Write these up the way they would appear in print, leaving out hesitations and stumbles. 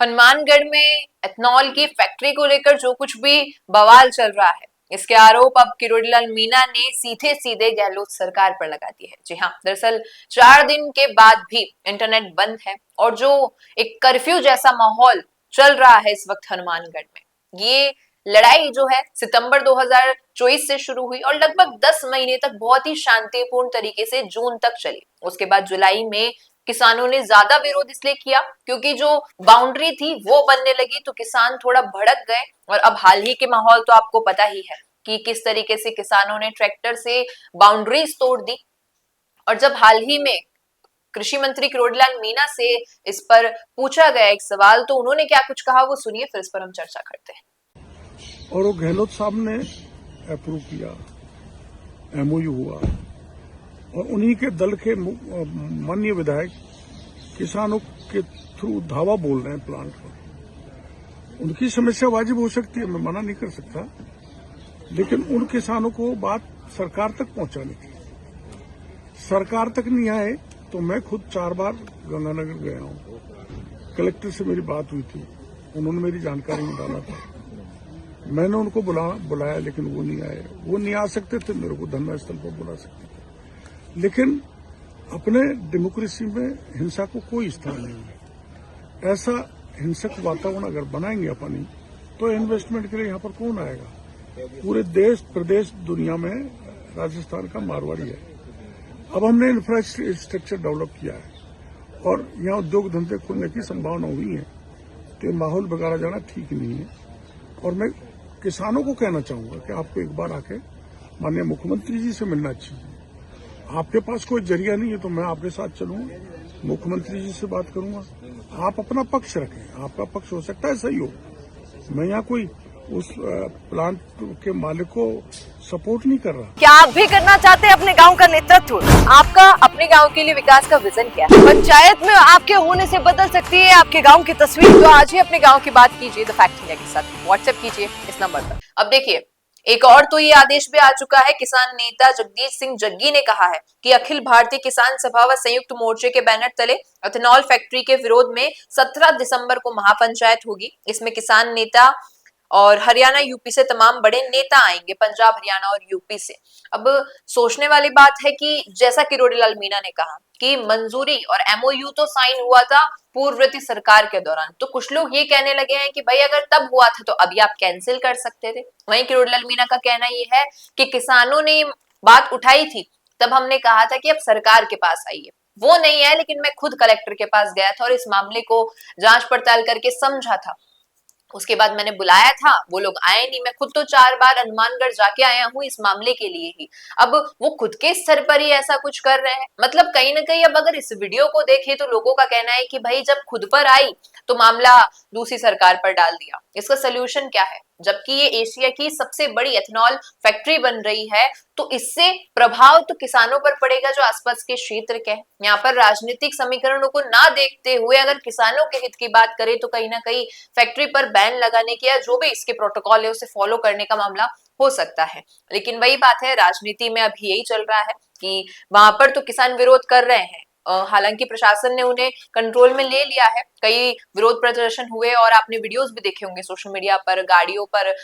हनुमानगढ़ में एथनॉल की फैक्ट्री को लेकर जो कुछ भी बवाल चल रहा है, इसके आरोप अब किरोड़ीलाल मीणा ने सीधे सीधे गहलोत सरकार पर लगा दिए हैं। जी हाँ, दरअसल 4 दिन के बाद भी इंटरनेट बंद है और जो एक कर्फ्यू जैसा माहौल चल रहा है इस वक्त हनुमानगढ़ में, ये लड़ाई जो है सितंबर 2024 से शुरू हुई और लगभग 10 महीने तक बहुत ही शांतिपूर्ण तरीके से जून तक चली। उसके बाद जुलाई में किसानों ने ज्यादा विरोध इसलिए किया क्योंकि जो बाउंड्री थी वो बनने लगी, तो किसान थोड़ा भड़क गए। और अब हाल ही के माहौल तो आपको पता ही है कि किस तरीके से किसानों ने ट्रैक्टर से बाउंड्रीज तोड़ दी। और जब हाल ही में कृषि मंत्री किरोड़ीलाल मीणा से इस पर पूछा गया एक सवाल, तो उन्होंने क्या कुछ कहा वो सुनिए, फिर इस पर हम चर्चा करते हैं। और वो गहलोत साहब ने अप्रूव किया, एमओयू हुआ और उन्हीं के दल के माननीय विधायक किसानों के थ्रू धावा बोल रहे हैं प्लांट पर। उनकी समस्या वाजिब हो सकती है, मैं मना नहीं कर सकता, लेकिन उन किसानों को बात सरकार तक पहुंचानी थी। सरकार तक नहीं आए तो मैं खुद 4 बार गंगानगर गया हूं। कलेक्टर से मेरी बात हुई थी, उन्होंने मेरी जानकारी में डाला था। मैंने उनको बुलाया लेकिन वो नहीं आए। वो नहीं आ सकते थे, मेरे को धरना स्थल पर बुला सकते थे, लेकिन अपने डेमोक्रेसी में हिंसा को कोई स्थान नहीं है। ऐसा हिंसक वातावरण अगर बनाएंगे अपनी, तो इन्वेस्टमेंट के लिए यहाँ पर कौन आएगा? पूरे देश प्रदेश दुनिया में राजस्थान का मारवाड़ी है। अब हमने इंफ्रास्ट्रक्चर डेवलप किया है और यहाँ उद्योग धंधे खुलने की संभावना हुई है, तो माहौल बिगाड़ा जाना ठीक नहीं है। और मैं किसानों को कहना चाहूंगा कि आपको एक बार आके माननीय मुख्यमंत्री जी से मिलना चाहिए। आपके पास कोई जरिया नहीं है तो मैं आपके साथ चलूंगा, मुख्यमंत्री जी से बात करूंगा। आप अपना पक्ष रखें, आपका पक्ष हो सकता है सही हो। मैं यहाँ कोई उस प्लांट के मालिक को सपोर्ट नहीं कर रहा। क्या आप भी करना चाहते हैं अपने गांव का नेतृत्व? आपका अपने गांव के लिए विकास का विजन क्या है? पंचायत में आपके होने से बदल सकती है आपके गांव की तस्वीर। तो आज ही अपने गांव की बात कीजिए द फैक्ट इंडिया के साथ, व्हाट्सएप कीजिए इस नंबर पर। अब देखिए, एक और तो ये आदेश भी आ चुका है। किसान नेता जगदीश सिंह जग्गी ने कहा है कि अखिल भारतीय किसान सभा व संयुक्त मोर्चे के बैनर तले एथेनॉल फैक्ट्री के विरोध में 17 दिसंबर को महापंचायत होगी। इसमें किसान नेता और हरियाणा यूपी से तमाम बड़े नेता आएंगे, पंजाब हरियाणा और यूपी से। अब सोचने वाली बात है कि जैसा किरोड़ीलाल मीणा ने कहा कि मंजूरी और एमओयू तो साइन हुआ था पूर्ववर्ती सरकार के दौरान, तो कुछ लोग ये कहने लगे हैं कि भाई अगर तब हुआ था तो अभी आप कैंसिल कर सकते थे। वहीं किरोड़ीलाल मीणा का कहना ये है कि किसानों ने बात उठाई थी, तब हमने कहा था कि अब सरकार के पास आइए। वो नहीं है, लेकिन मैं खुद कलेक्टर के पास गया था और इस मामले को जांच पड़ताल करके समझा था। उसके बाद मैंने बुलाया था, वो लोग आए नहीं। मैं खुद तो 4 बार हनुमानगढ़ जाके आया हूँ इस मामले के लिए ही। अब वो खुद के स्तर पर ही ऐसा कुछ कर रहे हैं, मतलब कहीं ना कहीं अब अगर इस वीडियो को देखे तो लोगों का कहना है कि भाई जब खुद पर आई तो मामला दूसरी सरकार पर डाल दिया। इसका सोल्यूशन क्या है? जबकि ये एशिया की सबसे बड़ी एथेनॉल फैक्ट्री बन रही है, तो इससे प्रभाव तो किसानों पर पड़ेगा जो आसपास के क्षेत्र के हैं। यहाँ पर राजनीतिक समीकरणों को ना देखते हुए अगर किसानों के हित की बात करें तो कहीं ना कहीं फैक्ट्री पर बैन लगाने की या जो भी इसके प्रोटोकॉल है उसे फॉलो करने का मामला हो सकता है। लेकिन वही बात है, राजनीति में अभी यही चल रहा है कि वहां पर तो किसान विरोध कर रहे हैं, हालांकि प्रशासन ने उन्हें कंट्रोल में ले लिया है। कई विरोध प्रदर्शन हुए और आपने वीडियोस भी देखे होंगे सोशल मीडिया पर, गाड़ियों पर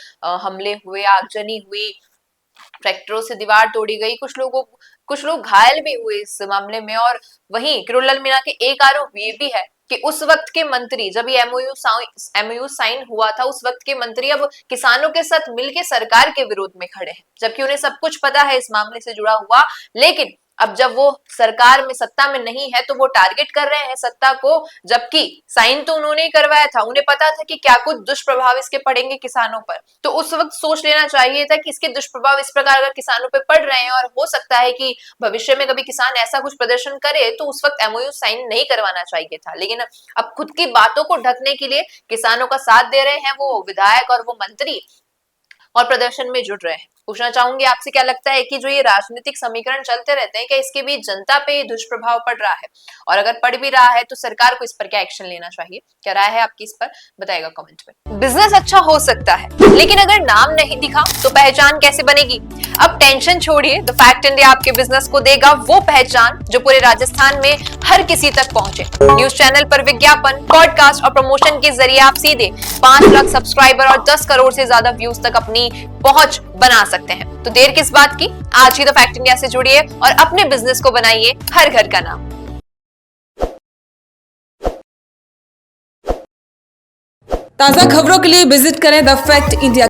हमले हुए, आगजनी हुई, ट्रैक्टरों से दीवार तोड़ी गई, कुछ लोग घायल भी हुए इस मामले में। और वहीं किरोड़ीलाल मीणा के एक आरोप ये भी है कि उस वक्त के मंत्री, जब ये एमओयू साइन हुआ था, उस वक्त के मंत्री अब किसानों के साथ मिलकर सरकार के विरोध में खड़े हैं, जबकि उन्हें सब कुछ पता है इस मामले से जुड़ा हुआ। लेकिन अब जब वो सरकार में सत्ता में नहीं है तो वो टारगेट कर रहे हैं सत्ता को, जबकि साइन तो उन्होंने ही करवाया था। उन्हें पता था कि क्या कुछ दुष्प्रभाव इसके पड़ेंगे किसानों पर, तो उस वक्त सोच लेना चाहिए था कि इसके दुष्प्रभाव इस प्रकार अगर किसानों पर पड़ रहे हैं और हो सकता है कि भविष्य में कभी किसान ऐसा कुछ प्रदर्शन करे, तो उस वक्त एमओयू साइन नहीं करवाना चाहिए था। लेकिन अब खुद की बातों को ढकने के लिए किसानों का साथ दे रहे हैं वो विधायक और वो मंत्री और प्रदर्शन में जुट रहे हैं। पूछना चाहूंगी आपसे, क्या लगता है कि जो ये राजनीतिक समीकरण चलते रहते हैं, क्या इसके भी जनता पे दुष्प्रभाव पड़ रहा है? और अगर पड़ भी रहा है तो सरकार को इस पर क्या एक्शन लेना चाहिए? क्या राय है आपकी इस पर, बताइएगा कमेंट में। बिजनेस अच्छा हो सकता है, लेकिन अगर नाम नहीं दिखा तो पहचान कैसे बनेगी? अब टेंशन छोड़िए, द फैक्ट इंडिया आपके बिजनेस को देगा वो पहचान जो पूरे राजस्थान में हर किसी तक पहुंचे। न्यूज चैनल पर विज्ञापन, पॉडकास्ट और प्रमोशन के जरिए आप सीधे 5 लाख सब्सक्राइबर और 10 करोड़ से ज्यादा व्यूज तक अपनी पहुंच बना सकते हैं। तो देर किस बात की, आज ही द फैक्ट इंडिया से जुड़िए और अपने बिजनेस को बनाइए हर घर का नाम। ताज़ा खबरों के लिए विजिट करें द फैक्ट इंडिया।